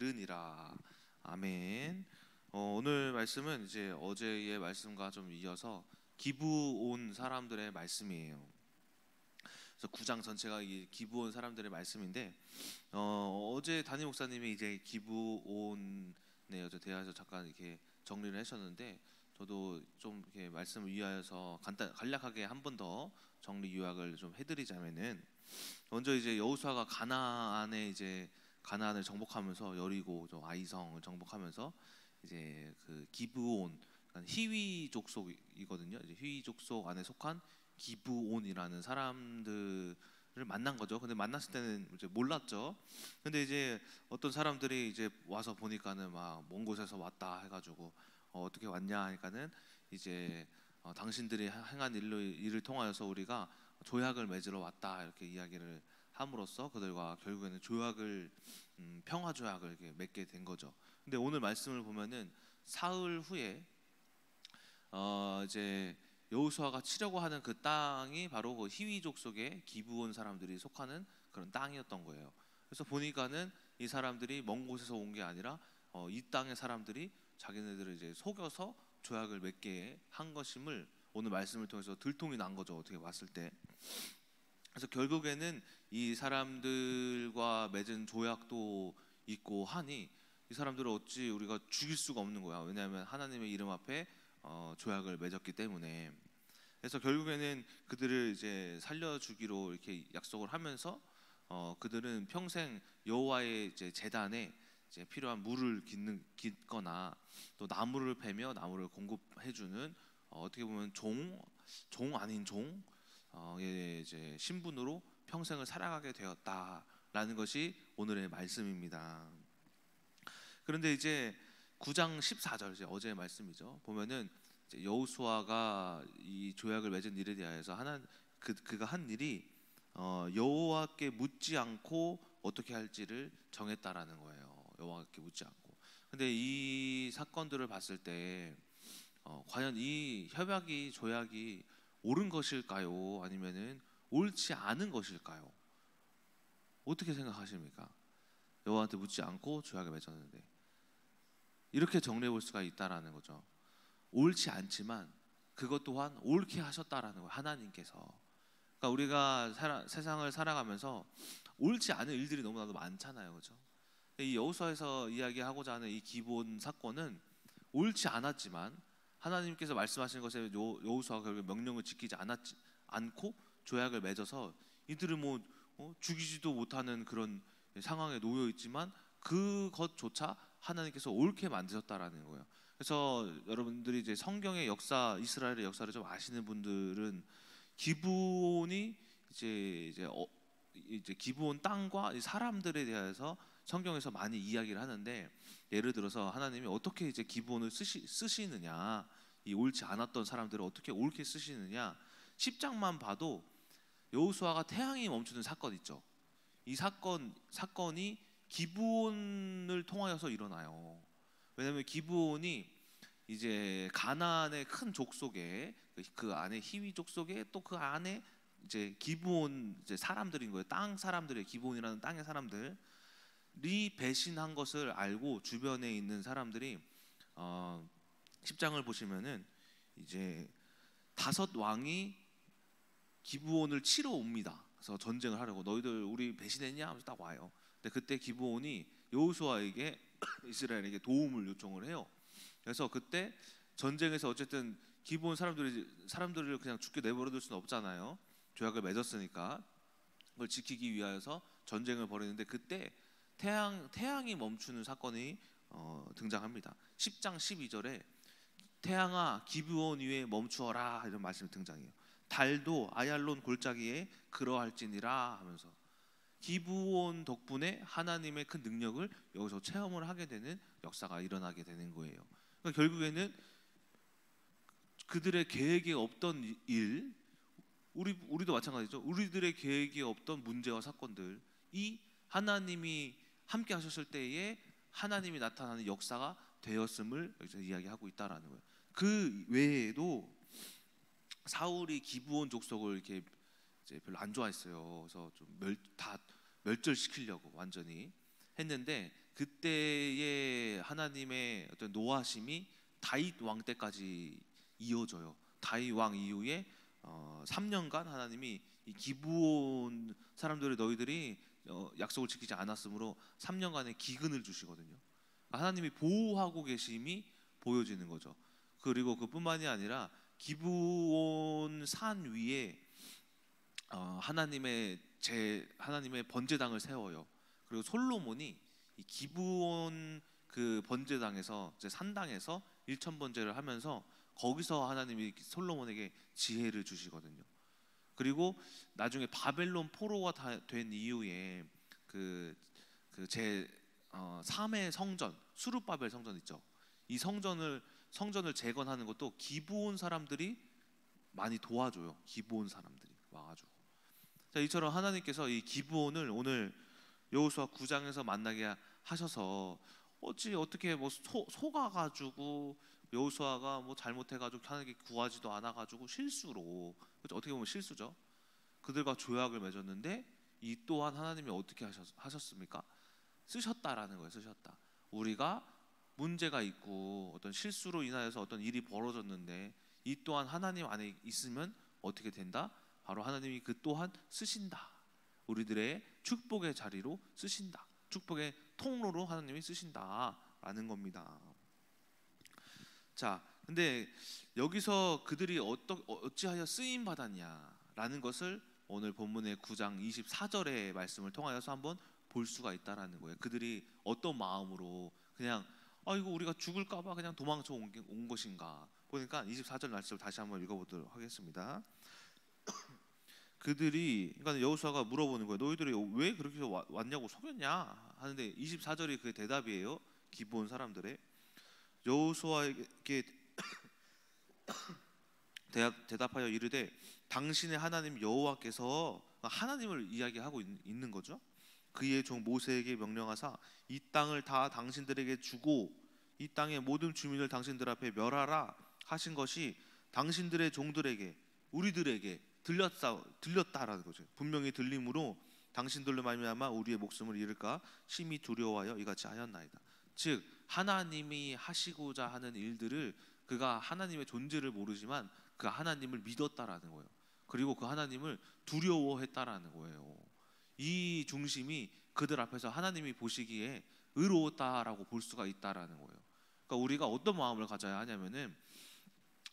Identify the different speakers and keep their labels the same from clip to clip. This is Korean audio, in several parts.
Speaker 1: 이르니라. 아멘. 오늘 말씀은 이제 어제의 말씀과 좀 이어서 기브온 사람들의 말씀이에요. 그래서 9장 전체가 이 기브온 사람들의 말씀인데, 어제 담임 목사님이 이제 기브온에 대해서 잠깐 이렇게 정리를 하셨는데, 저도 좀 이렇게 말씀을 위하여서 간략하게 한 번 더 정리 요약을 좀 해드리자면은, 먼저 이제 여호수아가 가나안을 정복하면서 여리고 아이성을 정복하면서 이제 그 기브온, 그러니까 히위 족속이거든요. 이제 히위 족속 안에 속한 기브온이라는 사람들을 만난 거죠. 근데 만났을 때는 이제 몰랐죠. 근데 이제 어떤 사람들이 이제 와서 보니까는 막 먼 곳에서 왔다 해가지고 어떻게 왔냐 하니까는 이제 당신들이 행한 일을 통하여서 우리가 조약을 맺으러 왔다 이렇게 이야기를 함으로써 그들과 결국에는 평화 조약을 이렇게 맺게 된 거죠. 근데 오늘 말씀을 보면은 사흘 후에 이제 여호수아가 치려고 하는 그 땅이 바로 그 히위족 속의 기브온 사람들이 속하는 그런 땅이었던 거예요. 그래서 보니까는 이 사람들이 먼 곳에서 온 게 아니라 이 땅의 사람들이 자기네들을 이제 속여서 조약을 맺게 한 것임을 오늘 말씀을 통해서 들통이 난 거죠. 어떻게 봤을 때. 그래서 결국에는 이 사람들과 맺은 조약도 있고 하니 이 사람들을 어찌 우리가 죽일 수가 없는 거야. 왜냐하면 하나님의 이름 앞에 조약을 맺었기 때문에. 그래서 결국에는 그들을 이제 살려주기로 이렇게 약속을 하면서 그들은 평생 여호와의 이제 제단에 이제 필요한 물을 깃거나 또 나무를 베며 나무를 공급해주는 어떻게 보면 종 아닌 종 이제 신분으로 평생을 살아가게 되었다라는 것이 오늘의 말씀입니다. 그런데 이제 9장 14절, 이제 어제의 말씀이죠. 보면은 이제 여호수아가 이 조약을 맺은 일에 대하여서 그가 한 일이 여호와께 묻지 않고 어떻게 할지를 정했다라는 거예요. 여호와께 묻지 않고. 근데 이 사건들을 봤을 때 과연 이 조약이 옳은 것일까요? 아니면은 옳지 않은 것일까요? 어떻게 생각하십니까? 여호와한테 묻지 않고 조약을 맺었는데 이렇게 정리해 볼 수가 있다라는 거죠. 옳지 않지만 그것 또한 옳게 하셨다라는 거예요. 하나님께서. 그러니까 우리가 세상을 살아가면서 옳지 않은 일들이 너무나도 많잖아요, 그렇죠? 이 여호수아에서 이야기하고자 하는 이 기본 사건은 옳지 않았지만 하나님께서 말씀하신 것에 여호수아가 결국 명령을 지키지 않고 조약을 맺어서 이들을 죽이지도 못하는 그런 상황에 놓여 있지만 그것조차 하나님께서 옳게 만드셨다라는 거예요. 그래서 여러분들이 이제 성경의 역사, 이스라엘의 역사를 좀 아시는 분들은 기브온이 이제 기브온 땅과 사람들에 대해서 성경에서 많이 이야기를 하는데, 예를 들어서 하나님이 어떻게 이제 기브온을 쓰시느냐, 이 옳지 않았던 사람들을 어떻게 옳게 쓰시느냐, 10장만 봐도 여호수아가 태양이 멈추는 사건 있죠. 이 사건이 기브온을 통하여서 일어나요. 왜냐하면 기브온이 이제 가나안의 큰 족속에 그 안에 히위족 속에 또 그 안에 이제 기브온 이제 사람들인 거예요. 땅 사람들의 기브온이라는 땅의 사람들이 배신한 것을 알고 주변에 있는 사람들이 10장을 보시면은 이제 5 왕이 기브온을 치러 옵니다. 그래서 전쟁을 하려고, 너희들 우리 배신했냐 하면서 딱 와요. 근데 그때 기브온이 여호수아에게 이스라엘에게 도움을 요청을 해요. 그래서 그때 전쟁에서 어쨌든 기브온 사람들을 그냥 죽게 내버려둘 수는 없잖아요. 조약을 맺었으니까 그걸 지키기 위하여서 전쟁을 벌이는데, 그때 태양이 멈추는 사건이 등장합니다. 10장 12절에 태양아 기브온 위에 멈추어라 이런 말씀이 등장해요. 달도 아얄론 골짜기에 그러할지니라 하면서 기브온 덕분에 하나님의 큰 능력을 여기서 체험을 하게 되는 역사가 일어나게 되는 거예요. 그러니까 결국에는 그들의 계획에 없던 일, 우리도 마찬가지죠. 우리들의 계획에 없던 문제와 사건들이 하나님이 함께 하셨을 때에 하나님이 나타나는 역사가 되었음을 여기서 이야기하고 있다라는 거예요. 그 외에도 사울이 기브온 족속을 이렇게 이제 별로 안 좋아했어요. 그래서 좀 다 멸절시키려고 완전히 했는데, 그때의 하나님의 어떤 노하심이 다윗 왕 때까지 이어져요. 다윗 왕 이후에 3년간 하나님이 이 기브온 사람들의 너희들이 약속을 지키지 않았으므로 3년간의 기근을 주시거든요. 하나님이 보호하고 계심이 보여지는 거죠. 그리고 그뿐만이 아니라 기브온 산 위에 하나님의 번제당을 세워요. 그리고 솔로몬이 이 기브온 그 번제당에서 이제 산당에서 일천 번제를 하면서 거기서 하나님이 솔로몬에게 지혜를 주시거든요. 그리고 나중에 바벨론 포로가 된 이후에 제 3의 성전 수룹바벨 성전 있죠. 이 성전을 재건하는 것도 기브온 사람들이 많이 도와줘요. 기브온 사람들이 와가지고. 자, 이처럼 하나님께서 이 기브온을 오늘 여호수아 9장에서 만나게 하셔서 어떻게 뭐 속아가지고 여호수아가 뭐 잘못해가지고 하나님께 구하지도 않아가지고 실수로, 그렇죠? 어떻게 보면 실수죠. 그들과 조약을 맺었는데 이 또한 하나님이 어떻게 하셨습니까? 쓰셨다라는 거예요. 쓰셨다. 우리가 문제가 있고 어떤 실수로 인하여서 어떤 일이 벌어졌는데 이 또한 하나님 안에 있으면 어떻게 된다? 바로 하나님이 그 또한 쓰신다. 우리들의 축복의 자리로 쓰신다. 축복의 통로로 하나님이 쓰신다라는 겁니다. 자, 근데 여기서 그들이 어찌하여 쓰임 받았냐라는 것을 오늘 본문의 9장 24절의 말씀을 통하여서 한번 볼 수가 있다라는 거예요. 그들이 어떤 마음으로 그냥 이거 우리가 죽을까봐 그냥 도망쳐 온 것인가 보니까 24절 말씀을 다시 한번 읽어보도록 하겠습니다. 그러니까 여호수아가 물어보는 거예요. 너희들이 왜 그렇게 왔냐고 속였냐 하는데 24절이 그 대답이에요. 기브온 사람들의. 여호수아에게 대답하여 이르되 당신의 하나님 여호와께서, 하나님을 이야기하고 있는 거죠. 그의 종 모세에게 명령하사 이 땅을 다 당신들에게 주고 이 땅의 모든 주민을 당신들 앞에 멸하라 하신 것이 당신들의 종들에게, 우리들에게 들렸다라는 거죠. 분명히 들림으로 당신들로 말미암아 우리의 목숨을 잃을까 심히 두려워하여 이같이 하였나이다. 즉 하나님이 하시고자 하는 일들을, 그가 하나님의 존재를 모르지만 그 하나님을 믿었다라는 거예요. 그리고 그 하나님을 두려워했다라는 거예요. 이 중심이 그들 앞에서 하나님이 보시기에 의로웠다라고 볼 수가 있다라는 거예요. 그러니까 우리가 어떤 마음을 가져야 하냐면은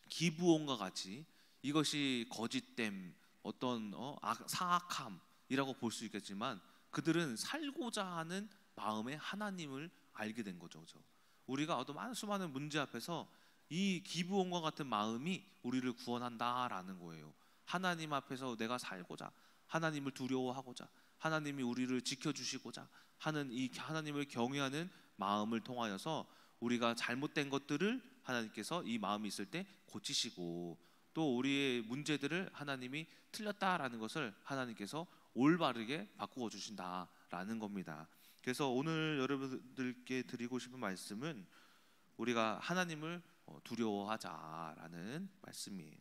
Speaker 1: 기브온과 같이 이것이 거짓됨, 어떤 사악함이라고 볼 수 있겠지만 그들은 살고자 하는 마음의 하나님을 알게 된 거죠. 그렇죠? 우리가 어떤 수많은 문제 앞에서 이 기브온과 같은 마음이 우리를 구원한다라는 거예요. 하나님 앞에서 내가 살고자, 하나님을 두려워하고자, 하나님이 우리를 지켜주시고자 하는 이 하나님을 경외하는 마음을 통하여서 우리가 잘못된 것들을 하나님께서 이 마음이 있을 때 고치시고, 또 우리의 문제들을 하나님이 틀렸다라는 것을 하나님께서 올바르게 바꾸어 주신다라는 겁니다. 그래서 오늘 여러분들께 드리고 싶은 말씀은 우리가 하나님을 두려워하자라는 말씀이에요.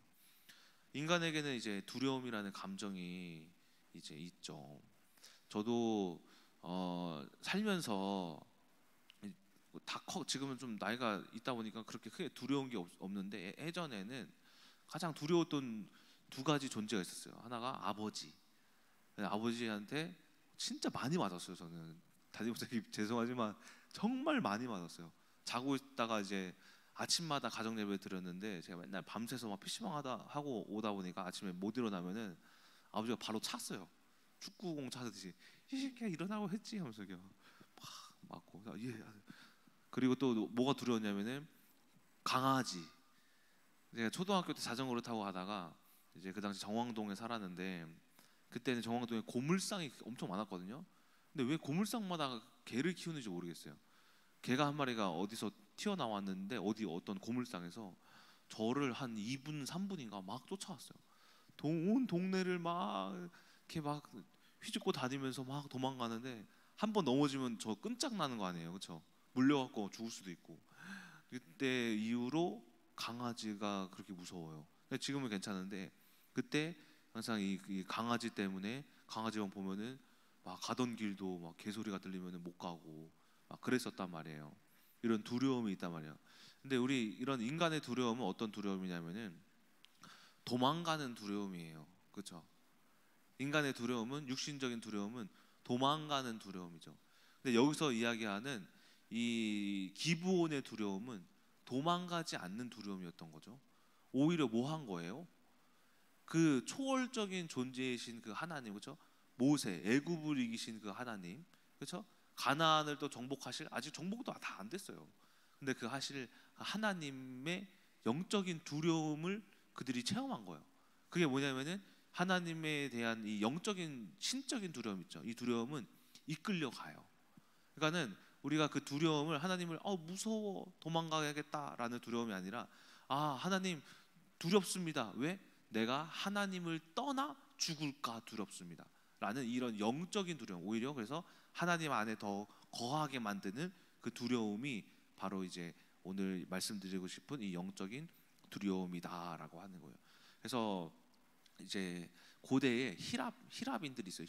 Speaker 1: 인간에게는 이제 두려움이라는 감정이 이제 있죠. 저도 살면서 지금은 좀 나이가 있다 보니까 그렇게 크게 두려운 게 없는데, 예전에는 가장 두려웠던 두 가지 존재가 있었어요. 하나가 아버지. 아버지한테 진짜 많이 맞았어요. 저는 담임선생님 죄송하지만 정말 많이 맞았어요. 자고 있다가 이제 아침마다 가정 예배 드렸는데 제가 맨날 밤새서 막 PC방 하고 오다 보니까 아침에 못 일어나면은 아버지가 바로 찼어요. 축구공 차듯이 이 새끼야 일어나고 했지 하면서 막 맞고. 예. 그리고 또 뭐가 두려웠냐면은 강아지. 제가 초등학교 때 자전거를 타고 가다가 이제 그 당시 정왕동에 살았는데 그때는 정왕동에 고물상이 엄청 많았거든요. 근데 왜 고물상마다 개를 키우는지 모르겠어요. 개가 한 마리가 어디서 튀어나왔는데 어떤 고물상에서 저를 한 2분 3분인가 막 쫓아왔어요. 온 동네를 막 이렇게 막 휘젓고 다니면서 막 도망가는데 한 번 넘어지면 저 끔짝 나는 거 아니에요, 그렇죠? 물려갖고 죽을 수도 있고. 그때 이후로 강아지가 그렇게 무서워요. 지금은 괜찮은데 그때 항상 이 강아지 때문에, 강아지만 보면은 막 가던 길도 막 개소리가 들리면은 못 가고, 막 그랬었단 말이에요. 이런 두려움이 있단 말이에요. 근데 우리 이런 인간의 두려움은 어떤 두려움이냐면은 도망가는 두려움이에요. 그렇죠? 인간의 두려움은, 육신적인 두려움은 도망가는 두려움이죠. 근데 여기서 이야기하는 이 기브온의 두려움은 도망가지 않는 두려움이었던 거죠. 오히려 뭐 한 거예요? 그 초월적인 존재이신 그 하나님, 그렇죠? 모세, 애굽을 이기신 그 하나님, 그렇죠? 가나안을 또 정복하실, 아직 정복도 다 안 됐어요. 근데 그 하실 하나님의 영적인 두려움을 그들이 체험한 거예요. 그게 뭐냐면은 하나님에 대한 이 영적인 신적인 두려움 있죠. 이 두려움은 이끌려 가요. 그러니까는 우리가 그 두려움을, 하나님을 무서워 도망가야겠다라는 두려움이 아니라, 하나님 두렵습니다. 왜? 내가 하나님을 떠나 죽을까 두렵습니다 라는 이런 영적인 두려움, 오히려 그래서 하나님 안에 더 거하게 만드는 그 두려움이 바로 이제 오늘 말씀드리고 싶은 이 영적인 두려움이다라고 하는 거예요. 그래서 이제 고대에 히랍인들이 있어요.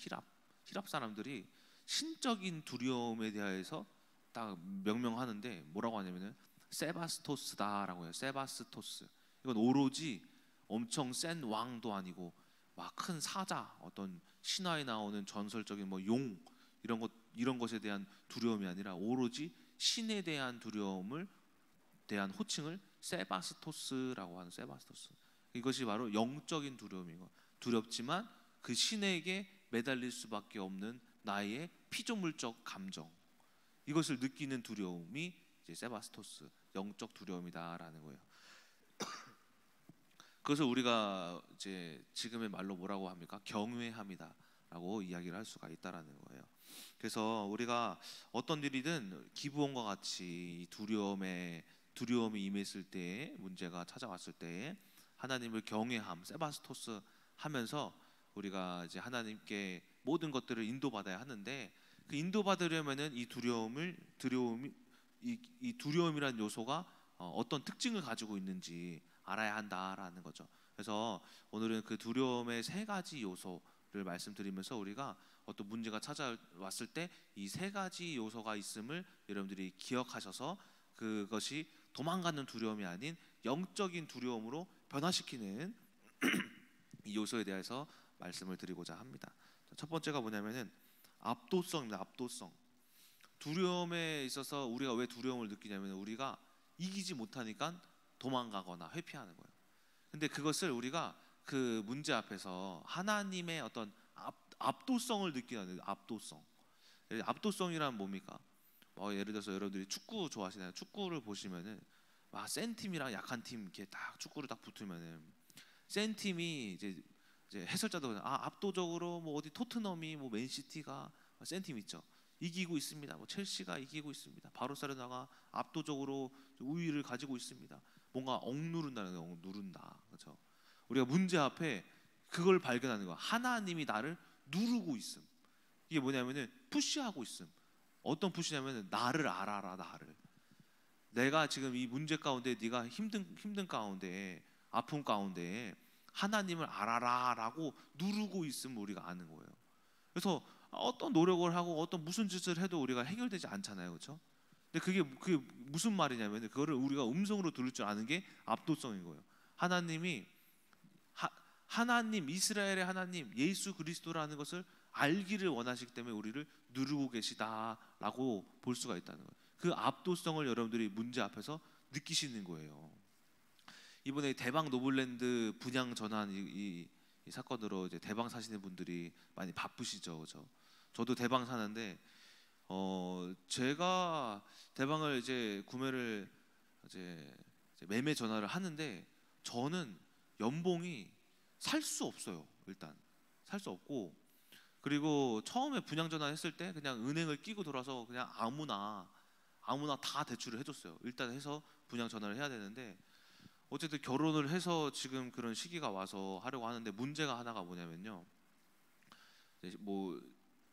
Speaker 1: 히랍 사람들이 신적인 두려움에 대해서 딱 명명하는데 뭐라고 하냐면은 세바스토스다라고 해요. 세바스토스. 이건 오로지 엄청 센 왕도 아니고 막 큰 사자, 어떤 신화에 나오는 전설적인 뭐 용 이런 것에 대한 두려움이 아니라 오로지 신에 대한 두려움을 대한 호칭을 세바스토스라고 하는, 세바스토스. 이것이 바로 영적인 두려움이고, 두렵지만 그 신에게 매달릴 수밖에 없는 나의 피조물적 감정, 이것을 느끼는 두려움이 이제 세바스토스, 영적 두려움이다라는 거예요. 그것을 우리가 이제 지금의 말로 뭐라고 합니까? 경외함이다라고 이야기를 할 수가 있다라는 거예요. 그래서 우리가 어떤 일이든 기브온과 같이 두려움이 임했을 때에, 문제가 찾아왔을 때에 하나님을 경외함, 세바스토스 하면서 우리가 이제 하나님께 모든 것들을 인도받아야 하는데, 그 인도받으려면은 이 두려움이란 요소가 어떤 특징을 가지고 있는지 알아야 한다라는 거죠. 그래서 오늘은 그 두려움의 세 가지 요소를 말씀드리면서 우리가 어떤 문제가 찾아왔을 때 이 세 가지 요소가 있음을 여러분들이 기억하셔서 그것이 도망가는 두려움이 아닌 영적인 두려움으로 변화시키는 이 요소에 대해서 말씀을 드리고자 합니다. 첫 번째가 뭐냐면은 압도성입니다. 압도성. 두려움에 있어서 우리가 왜 두려움을 느끼냐면 우리가 이기지 못하니까 도망가거나 회피하는 거예요. 근데 그것을 우리가 그 문제 앞에서 하나님의 어떤 압도성을 느끼는, 압도성. 압도성이란 뭡니까? 예를 들어서 여러분들이 축구 좋아하시나요? 축구를 보시면은 센 팀이랑 약한 팀 이렇게 딱 축구를 딱 붙으면은 센 팀이 이제 해설자도 압도적으로 뭐 어디 토트넘이 뭐 맨시티가 센 팀 있죠. 이기고 있습니다. 뭐 첼시가 이기고 있습니다. 바르셀로나가 압도적으로 우위를 가지고 있습니다. 뭔가 억누른다는 거예요. 누른다. 그렇죠? 우리가 문제 앞에 그걸 발견하는 거야. 하나님이 나를 누르고 있음. 이게 뭐냐면은 푸시하고 있음. 어떤 푸시냐면은 나를 알아라, 나를. 내가 지금 이 문제 가운데, 네가 힘든 가운데, 아픔 가운데 하나님을 알아라라고 누르고 있음을 우리가 아는 거예요. 그래서 어떤 노력을 하고 어떤 무슨 짓을 해도 우리가 해결되지 않잖아요, 그렇죠? 근데 그게 무슨 말이냐면 그거를 우리가 음성으로 들을 줄 아는 게 압도성인 거예요. 하나님이 하나님, 이스라엘의 하나님 예수 그리스도라는 것을 알기를 원하시기 때문에 우리를 누르고 계시다라고 볼 수가 있다는 거예요. 그 압도성을 여러분들이 문제 앞에서 느끼시는 거예요. 이번에 대방 노블랜드 분양 전환 이 사건으로 이제 대방 사시는 분들이 많이 바쁘시죠, 그렇죠? 저도 대방 사는데 제가 대방을 이제 구매를 이제 매매 전화를 하는데 저는 연봉이 살 수 없어요. 일단 살 수 없고, 그리고 처음에 분양 전화했을 때 그냥 은행을 끼고 돌아서 그냥 아무나 다 대출을 해줬어요. 일단 해서 분양 전화를 해야 되는데 어쨌든 결혼을 해서 지금 그런 시기가 와서 하려고 하는데 문제가 하나가 뭐냐면요.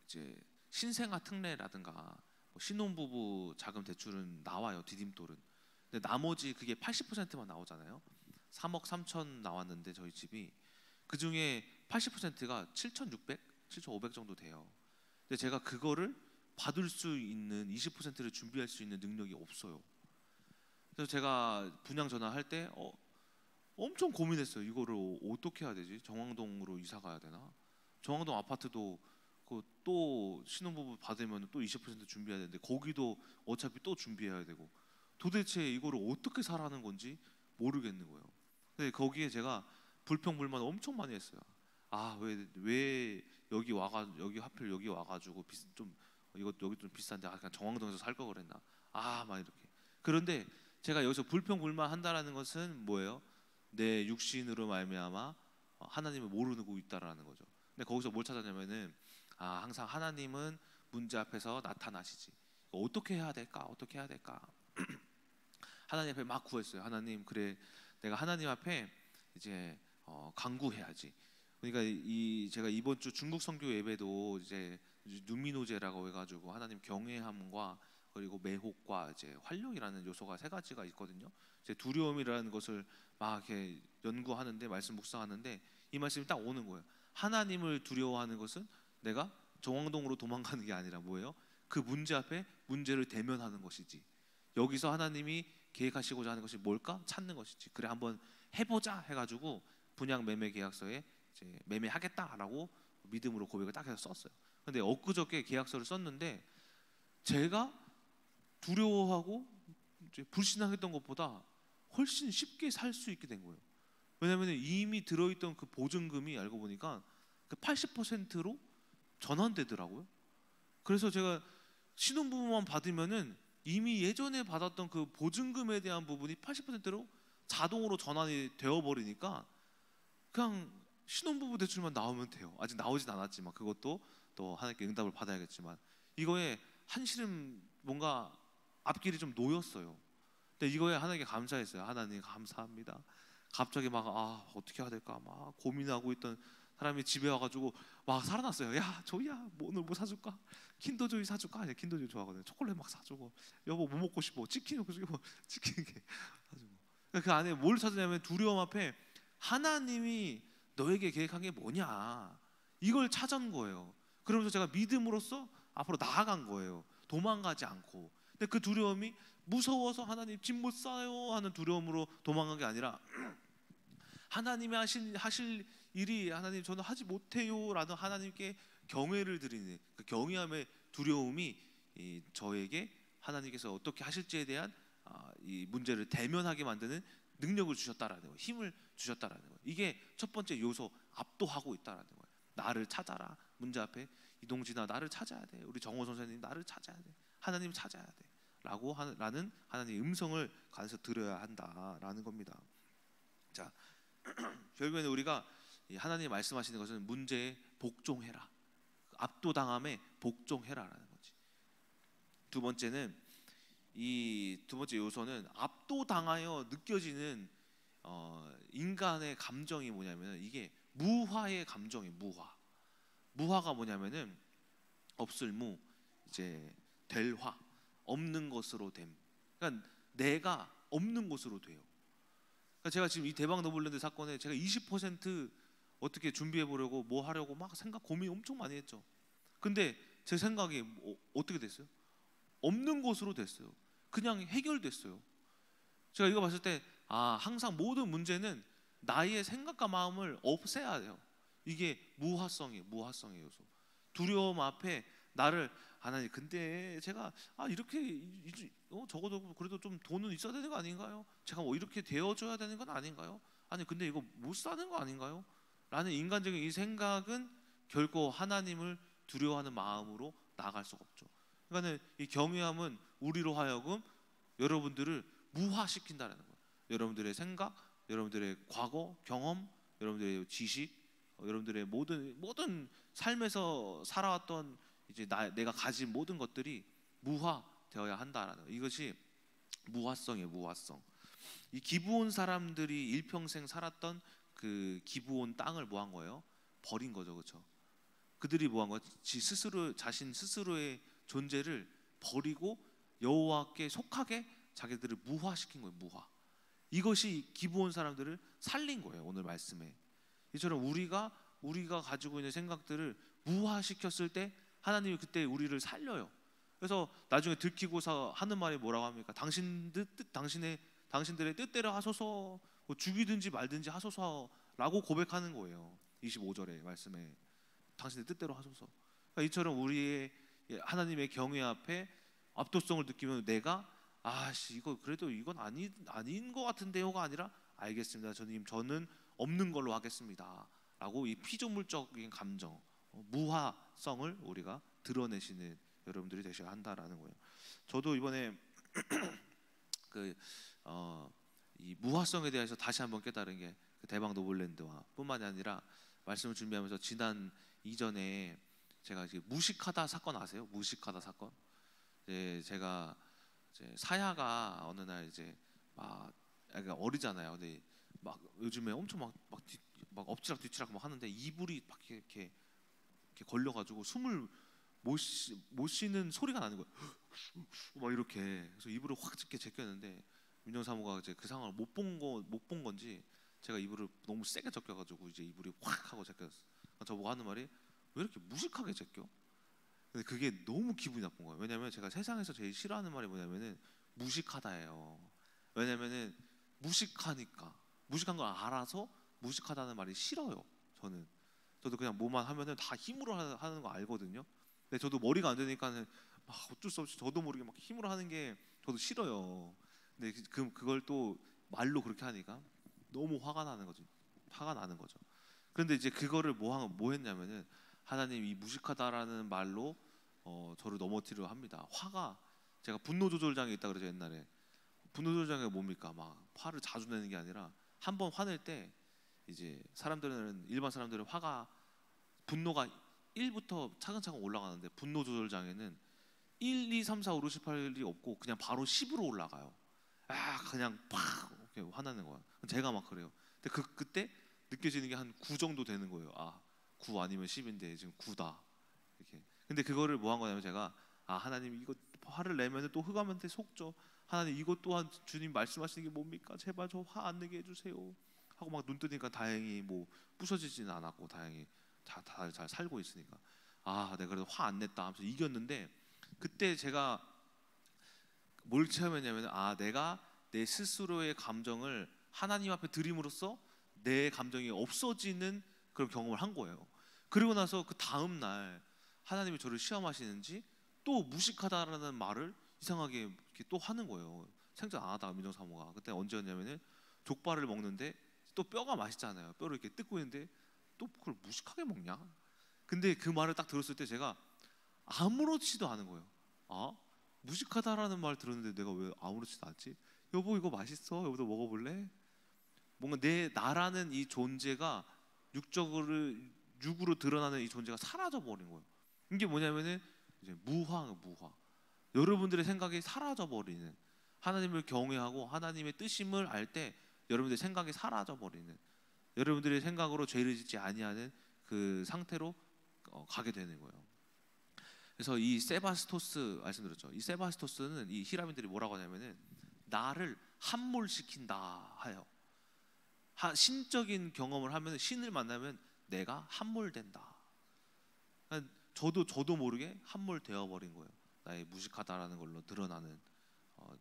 Speaker 1: 이제 신생아 특례라든가 신혼부부 자금 대출은 나와요. 디딤돌은. 근데 나머지 그게 80%만 나오잖아요. 3억 3천 나왔는데 저희 집이 그 중에 80%가 7,600, 7,500 정도 돼요. 근데 제가 그거를 받을 수 있는 20%를 준비할 수 있는 능력이 없어요. 그래서 제가 분양 전화할 때 엄청 고민했어요. 이거를 어떻게 해야 되지? 정왕동으로 이사 가야 되나? 정왕동 아파트도 또 신혼부부 받으면 또 20% 준비해야 되는데 거기도 어차피 또 준비해야 되고 도대체 이거를 어떻게 살아는 건지 모르겠는 거예요. 근데 거기에 제가 불평불만 엄청 많이 했어요. 아, 왜 여기 하필 여기 와가지고 좀 이것도 여기 좀 비싼데 그냥 정왕동에서 살 걸 그랬나? 막 이렇게. 그런데 제가 여기서 불평불만 한다라는 것은 뭐예요? 내 육신으로 말미암아 하나님을 모르고 있다라는 거죠. 근데 거기서 뭘 찾았냐면은 항상 하나님은 문제 앞에서 나타나시지. 어떻게 해야 될까? 어떻게 해야 될까? 하나님 앞에 막 구했어요. 하나님, 그래, 내가 하나님 앞에 이제 간구해야지. 그러니까 제가 이번 주 중국 선교 예배도 이제 누미노제라고 해가지고 하나님 경외함과 그리고 매혹과 이제 활력이라는 요소가 세 가지가 있거든요. 이제 두려움이라는 것을 막 이렇게 연구하는데 말씀 묵상하는데 이 말씀이 딱 오는 거예요. 하나님을 두려워하는 것은 내가 정왕동으로 도망가는 게 아니라 뭐예요? 그 문제 앞에 문제를 대면하는 것이지. 여기서 하나님이 계획하시고자 하는 것이 뭘까? 찾는 것이지. 그래, 한번 해보자 해가지고 분양 매매 계약서에 이제 매매하겠다라고 믿음으로 고백을 딱 해서 썼어요. 근데 엊그저께 계약서를 썼는데 제가 두려워하고 이제 불신앙했던 것보다 훨씬 쉽게 살 수 있게 된 거예요. 왜냐하면 이미 들어있던 그 보증금이 알고 보니까 그 80%로 전환되더라고요. 그래서 제가 신혼부부만 받으면은 이미 예전에 받았던 그 보증금에 대한 부분이 80%로 자동으로 전환이 되어버리니까 그냥 신혼부부 대출만 나오면 돼요. 아직 나오진 않았지만 그것도 또 하나님께 응답을 받아야겠지만 이거에 한시름 뭔가 앞길이 좀 놓였어요. 근데 이거에 하나님께 감사했어요. 하나님 감사합니다. 갑자기 막 어떻게 해야 될까 막 고민하고 있던 사람이 집에 와가지고 막 살아났어요. 야 조이야 뭐 오늘 뭐 사줄까? 킨더조이 사줄까? 아니 킨더조이 좋아하거든요. 초콜릿 막 사주고 여보 뭐 먹고 싶어? 치킨 먹고 싶어? 치킨 이렇게 사주고. 그 안에 뭘 찾으냐면 두려움 앞에 하나님이 너에게 계획한 게 뭐냐 이걸 찾은 거예요. 그러면서 제가 믿음으로써 앞으로 나아간 거예요. 도망가지 않고. 근데 그 두려움이 무서워서 하나님 집 못 사요 하는 두려움으로 도망간 게 아니라 하나님이 하실 일이 하나님 저는 하지 못해요 라는 하나님께 경외를 드리는 그 경외함의 두려움이 저에게 하나님께서 어떻게 하실지에 대한 이 문제를 대면하게 만드는 능력을 주셨다라는 거예요. 힘을 주셨다라는 거예요. 이게 첫 번째 요소, 압도하고 있다라는 거예요. 나를 찾아라. 문제 앞에 이동진아 나를 찾아야 돼. 우리 정호 선생님 나를 찾아야 돼. 하나님 찾아야 돼. 라는 하나님의 음성을 가서 들어야 한다라는 겁니다. 자, 결국에는 우리가 하나님이 말씀하시는 것은 문제에 복종해라. 압도당함에 복종해라라는 거지. 두 번째는 이 두 번째 요소는 압도당하여 느껴지는 인간의 감정이 뭐냐면 이게 무화의 감정이 무화가 뭐냐면은 없을 무 이제 될 화 없는 것으로 됨. 그러니까 내가 없는 것으로 돼요. 그러니까 제가 지금 이 대박 너블랜드 사건에 제가 20% 어떻게 준비해 보려고 뭐 하려고 막 고민 엄청 많이 했죠. 근데 제 생각이 어떻게 됐어요? 없는 것으로 됐어요. 그냥 해결됐어요. 제가 이거 봤을 때 항상 모든 문제는 나의 생각과 마음을 없애야 돼요. 이게 무화성의 요소. 두려움 앞에 나를 하나님 근데 제가 이렇게 적어도 그래도 좀 돈은 있어야 되는 거 아닌가요? 제가 뭐 이렇게 되어줘야 되는 건 아닌가요? 아니 근데 이거 못 사는 거 아닌가요? 라는 인간적인 이 생각은 결코 하나님을 두려워하는 마음으로 나아갈 수가 없죠. 그러니까 이 경외함은 우리로 하여금 여러분들을 무화시킨다는 거예요. 여러분들의 생각, 여러분들의 과거 경험, 여러분들의 지식, 여러분들의 모든 삶에서 살아왔던 이제 내가 가진 모든 것들이 무화되어야 한다라는 거예요. 이것이 무화성이에요. 무화성. 이 기브온 사람들이 일평생 살았던 그 기브온 땅을 뭐 한 거예요? 버린 거죠, 그렇죠? 그들이 뭐 한 거예요? 자신 스스로의 존재를 버리고 여호와께 속하게 자기들을 무화시킨 거예요. 무화. 이것이 기브온 사람들을 살린 거예요. 오늘 말씀에 이처럼 우리가 가지고 있는 생각들을 무화시켰을 때 하나님이 그때 우리를 살려요. 그래서 나중에 들키고서 하는 말이 뭐라고 합니까? 당신들의 뜻대로 하소서, 뭐 죽이든지 말든지 하소서라고 고백하는 거예요. 25절의 말씀에 당신의 뜻대로 하소서. 그러니까 이처럼 우리의 하나님의 경외 앞에 압도성을 느끼면 내가 이거 그래도 이건 아닌 것 같은데요가 아니라 알겠습니다. 저는 없는 걸로 하겠습니다라고 이 피조물적인 감정, 무화성을 우리가 드러내시는 여러분들이 되셔야 한다라는 거예요. 저도 이번에 이 무화성에 대해서 다시 한번 깨달은 게 대박 노블랜드와 뿐만이 아니라 말씀을 준비하면서 지난 이전에 제가 이제 무식하다 사건 아세요? 무식하다 사건. 제가 이제 사야가 어느 날 이제 막 어리잖아요. 근데 막 요즘에 엄청 막 엎치락 뒤치락 막 하는데 이불이 막 이렇게 걸려가지고 숨을 못 쉬는 소리가 나는 거예요. 막 이렇게. 그래서 이불을 확 찢게 제꼈는데 민정사모가 이제 그 상황을 못 본 건지 제가 이불을 너무 세게 제껴가지고 이제 이불이 확 하고 제꼈어. 저보고 하는 말이 왜 이렇게 무식하게 제껴? 근데 그게 너무 기분이 나쁜 거예요. 왜냐면 제가 세상에서 제일 싫어하는 말이 뭐냐면은 무식하다예요. 왜냐면은 무식한 걸 알아서 무식하다는 말이 싫어요. 저도 그냥 뭐만 하면은 다 힘으로 하는 거 알거든요. 근데 저도 머리가 안 되니까는 어쩔 수 없이 저도 모르게 막 힘으로 하는 게 저도 싫어요. 근데 그걸 또 말로 그렇게 하니까 너무 화가 나는 거죠. 그런데 이제 그거를 뭐 했냐면은 하나님 이 무식하다라는 말로 저를 넘어뜨려 합니다. 제가 분노 조절장애 있다 그러죠 옛날에. 분노 조절장애가 뭡니까? 막 화를 자주 내는 게 아니라 한 번 화낼 때 이제 일반 사람들은 분노가 1부터 차근차근 올라가는데 분노 조절 장애는 1, 2, 3, 4, 5, 6, 7, 8이 없고 그냥 바로 10으로 올라가요. 그냥 팍 이렇게 화나는 거야. 제가 막 그래요. 근데 그때 느껴지는 게 한 9 정도 되는 거예요. 9 아니면 10인데 지금 9다. 이렇게. 근데 그거를 뭐 한 거냐면 제가 하나님 이거 화를 내면 또 흑암한테 속죠. 하나님 이것 또한 주님 말씀하시는 게 뭡니까? 제발 저 화 안 내게 해주세요. 하고 막 눈 뜨니까 다행히 뭐 부서지지는 않았고 다행히 잘 살고 있으니까 내가 그래도 화 안 냈다 하면서 이겼는데 그때 제가 뭘 체험했냐면 내가 내 스스로의 감정을 하나님 앞에 드림으로써 내 감정이 없어지는 그런 경험을 한 거예요. 그리고 나서 그 다음 날 하나님이 저를 시험하시는지 또 무식하다라는 말을 이상하게 이렇게 또 하는 거예요. 생각 안 하다가 민정사모가 그때 언제였냐면은 족발을 먹는데 또 뼈가 맛있잖아요. 뼈를 이렇게 뜯고 있는데 또 그걸 무식하게 먹냐? 근데 그 말을 딱 들었을 때 제가 아무렇지도 않은 거예요. 무식하다라는 말 들었는데 내가 왜 아무렇지도 않지? 여보 이거 맛있어. 여보도 먹어볼래? 뭔가 나라는 이 존재가 육으로 드러나는 이 존재가 사라져 버린 거예요. 이게 뭐냐면은 이제 무화. 여러분들의 생각이 사라져 버리는, 하나님을 경외하고 하나님의 뜻임을 알 때 여러분들의 생각이 사라져 버리는, 여러분들의 생각으로 죄를 짓지 아니하는 그 상태로 가게 되는 거예요. 그래서 이 세바스토스 말씀드렸죠. 이 세바스토스는 이 히라민들이 뭐라고 하냐면은 나를 함몰시킨다 하여. 신적인 경험을 하면, 신을 만나면 내가 함몰된다. 저도 모르게 함몰되어 버린 거예요. 나의 무식하다라는 걸로 드러나는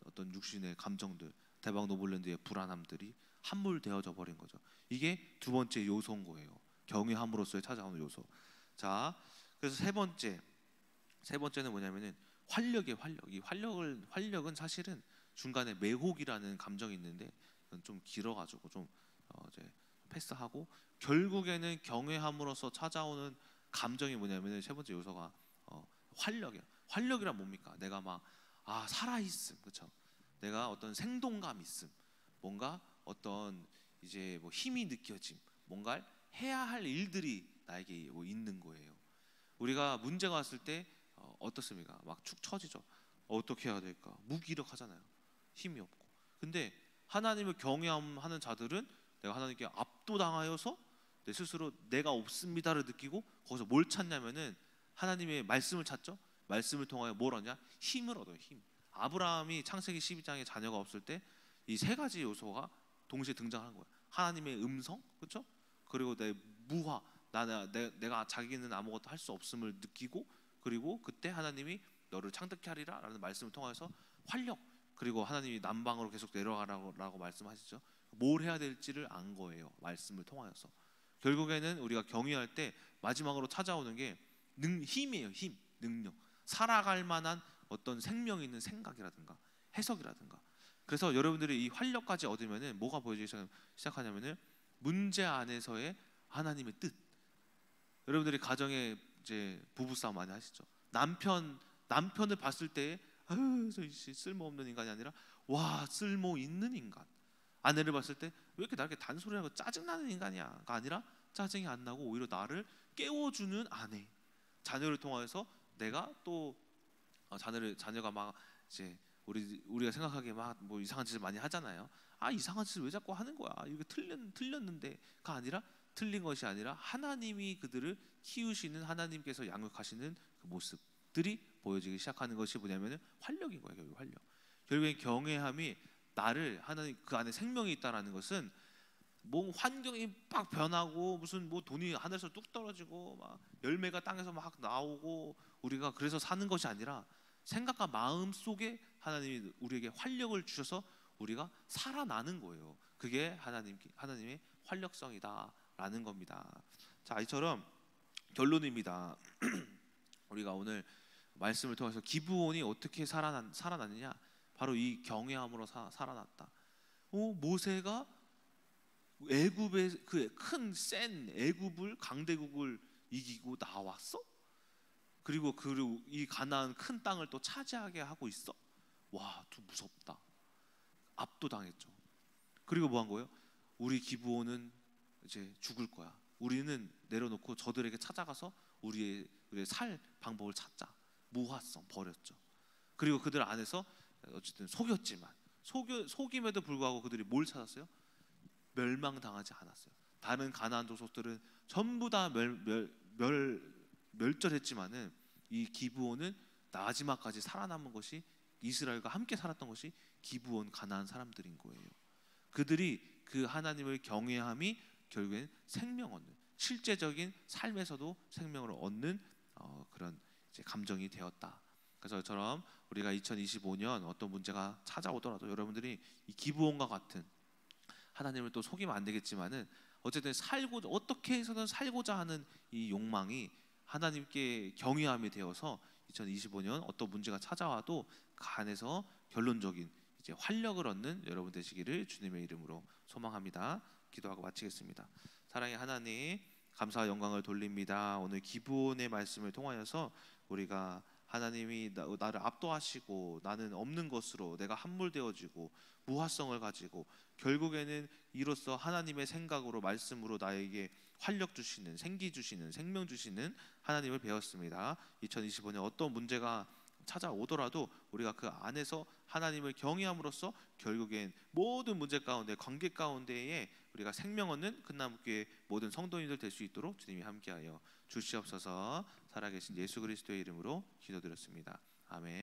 Speaker 1: 어떤 육신의 감정들, 대박 노블랜드의 불안함들이 함몰되어져 버린 거죠. 이게 두 번째 요소인 거예요. 경외함으로써의 찾아오는 요소. 자, 그래서 세 번째는 뭐냐면은 활력이에요. 이 활력은 사실은 중간에 매혹이라는 감정이 있는데 이건 좀 길어가지고 좀 이제 패스하고, 결국에는 경외함으로써 찾아오는 감정이 뭐냐면은 세 번째 요소가 활력이에요. 활력이란 뭡니까? 내가 막 살아있음, 그렇죠? 내가 어떤 생동감 있음, 뭔가 어떤 이제 뭐 힘이 느껴짐, 뭔가 해야 할 일들이 나에게 뭐 있는 거예요. 우리가 문제가 왔을 때 어떻습니까? 막 축 처지죠. 어떻게 해야 될까? 무기력하잖아요. 힘이 없고. 근데 하나님을 경외하는 자들은 내가 하나님께 압도당하여서 내 스스로 내가 없습니다를 느끼고 거기서 뭘 찾냐면은 하나님의 말씀을 찾죠. 말씀을 통하여 뭘 얻냐? 힘을 얻어요. 힘. 아브라함이 창세기 12장에 자녀가 없을 때 이 세 가지 요소가 동시에 등장하는 거예요. 하나님의 음성, 그렇죠? 그리고 내 무화, 내가 자기는 아무것도 할 수 없음을 느끼고, 그리고 그때 하나님이 너를 창득케 하리라 라는 말씀을 통해서 활력, 그리고 하나님이 남방으로 계속 내려가라고 말씀하시죠. 뭘 해야 될지를 안 거예요. 말씀을 통하여서. 결국에는 우리가 경외할 때 마지막으로 찾아오는 게 힘이에요. 힘, 능력, 살아갈 만한 어떤 생명 있는 생각이라든가 해석이라든가. 그래서 여러분들이 이 활력까지 얻으면은 뭐가 보여지기 시작하냐면은 문제 안에서의 하나님의 뜻. 여러분들이 가정에 이제 부부싸움 많이 하시죠. 남편을 봤을 때 아유 저 쓸모없는 인간이 아니라 와 쓸모 있는 인간. 아내를 봤을 때 왜 이렇게 나렇게 단소리하고 짜증나는 인간이야가 아니라 짜증이 안 나고 오히려 나를 깨워주는 아내. 자녀를 통해서 내가 또 자녀가 막 이제 우리가 생각하기에 막 뭐 이상한 짓을 많이 하잖아요. 아 이상한 짓을 왜 자꾸 하는 거야? 이게 틀렸는데가 아니라 틀린 것이 아니라 하나님이 그들을 키우시는, 하나님께서 양육하시는 그 모습들이 보여지기 시작하는 것이 뭐냐면은 활력인 거예요. 결국 활력. 결국엔 경외함이 나를 하나님 그 안에 생명이 있다라는 것은 뭐 환경이 막 변하고 무슨 뭐 돈이 하늘에서 뚝 떨어지고 막 열매가 땅에서 막 나오고 우리가 그래서 사는 것이 아니라 생각과 마음 속에 하나님이 우리에게 활력을 주셔서 우리가 살아나는 거예요. 그게 하나님의 활력성이다라는 겁니다. 자, 이처럼 결론입니다. 우리가 오늘 말씀을 통해서 기브온이 어떻게 살아났느냐? 바로 이 경외함으로 살아났다. 모세가 애굽의 그 큰 센 애굽을 강대국을 이기고 나왔어? 그리고 이 가나안 큰 땅을 또 차지하게 하고 있어? 와, 좀 무섭다. 압도당했죠. 그리고 뭐 한 거예요? 우리 기브온은 이제 죽을 거야. 우리는 내려놓고 저들에게 찾아가서 우리의 살 방법을 찾자. 무화성 버렸죠. 그리고 그들 안에서 어쨌든 속였지만 속임에도 불구하고 그들이 뭘 찾았어요? 멸망당하지 않았어요. 다른 가나안 족속들은 전부 다 멸절했지만은 이 기브온은 마지막까지 살아남은 것이 이스라엘과 함께 살았던 것이 기브온 가나안 사람들인 거예요. 그들이 그 하나님을 경외함이 결국엔 생명 얻는, 실제적인 삶에서도 생명을 얻는 그런 이제 감정이 되었다. 그래서 저처럼 우리가 2025년 어떤 문제가 찾아오더라도 여러분들이 이 기브온과 같은, 하나님을 또 속이면 안 되겠지만은 어쨌든 어떻게 해서든 살고자 하는 이 욕망이 하나님께 경외함이 되어서 2025년 어떤 문제가 찾아와도 그 안에서 결론적인 이제 활력을 얻는 여러분 되시기를 주님의 이름으로 소망합니다. 기도하고 마치겠습니다. 사랑의 하나님, 감사와 영광을 돌립니다. 오늘 기브온의 말씀을 통하여서 우리가 하나님이 나를 압도하시고 나는 없는 것으로 내가 함몰되어지고 무화성을 가지고 결국에는 이로써 하나님의 생각으로 말씀으로 나에게 활력 주시는, 생기 주시는, 생명 주시는 하나님을 배웠습니다. 2025년 어떤 문제가 찾아오더라도 우리가 그 안에서 하나님을 경외함으로써 결국엔 모든 문제 가운데, 관계 가운데에 우리가 생명 얻는 큰나무교회 모든 성도님들 될 수 있도록 주님이 함께하여 주시옵소서. 살아계신 예수 그리스도의 이름으로 기도드렸습니다. 아멘.